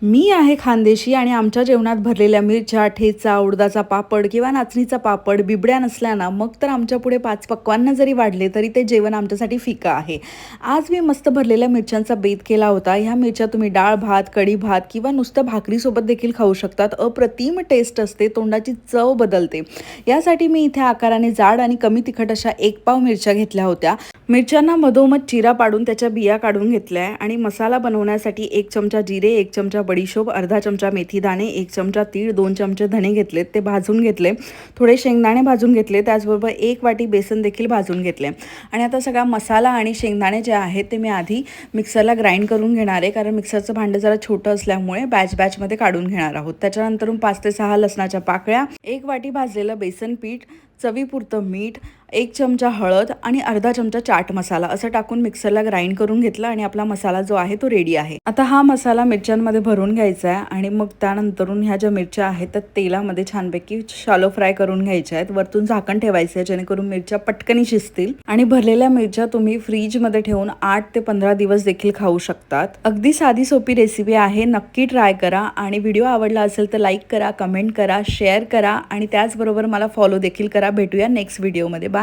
मी आहे खानदेशी आणि आमच्या जेवणात भरलेल्या मिरच्या, ठेचा, उडदाचा पापड किंवा नाचणीचा पापड, बिबड्या नसल्या ना, मग तर आमच्यापुढे 5 पक्वान्न जरी वाढले तरी ते जेवण आमच्यासाठी फिकं आहे. आज मी मस्त भरलेल्या मिरच्यांचा बेत केला होता. ह्या मिरच्या तुम्ही डाळ भात, कढी भात किंवा नुसतं भाकरीसोबत देखील खाऊ शकतात. अप्रतिम टेस्ट असते, तोंडाची चव बदलते. यासाठी मी इथे आकाराने जाड आणि कमी तिखट अशा 1 पाव मिरच्या घेतल्या होत्या. मिरच्यांना मधोमध चिरा पाडून त्याच्या बिया काढून घेतल्या आणि मसाला बनवण्यासाठी 1 चमचा जिरे, 1 चमचा बडीशोप, अर्धा चमचा मेथीदाणे, 1 चमचा तीळ, 2 चमचे धणे घेतलेत, ते भाजून घेतले. थोडे शेंगदाणे भाजून घेतले, त्याचबरोबर 1 वाटी बेसन देखील भाजून घेतले. आणि आता सगळा मसाला आणि शेंगदाणे जे आहेत ते मी आधी मिक्सरला ग्राइंड करून घेणार आहे, कारण मिक्सरचं भांडं जरा छोटं असल्यामुळे बॅचमध्ये काढून घेणार आहोत. त्याच्यानंतर 5 ते 6 लसणाच्या पाकळ्या, 1 वाटी भाजलेलं बेसन पीठ, चवीपुरतं मीठ, 1 चमचा हळद आणि अर्धा चमचा चाट मसाला असं टाकून मिक्सरला ग्राइंड करून घेतला आणि आपला मसाला जो आहे तो रेडी आहे. आता हा मसाला मिरच्यांमध्ये भरून घ्यायचा आहे आणि मग त्यानंतरून ह्या ज्या मिरच्या आहेत त्या तेलामध्ये छानपैकी शालो फ्राय करून घ्यायच्या आहेत. वरतून झाकण ठेवायचं आहे जेणेकरून मिरच्या पटकन शिजतील. आणि भरलेल्या मिरच्या तुम्ही फ्रीजमध्ये ठेवून 8 ते 15 दिवस देखील खाऊ शकतात. अगदी साधी सोपी रेसिपी आहे, नक्की ट्राय करा. आणि व्हिडिओ आवडला असेल तर लाईक करा, कमेंट करा, शेअर करा आणि त्याचबरोबर मला फॉलो देखील करा. भेटूया नेक्स्ट व्हिडिओमध्ये. बाय.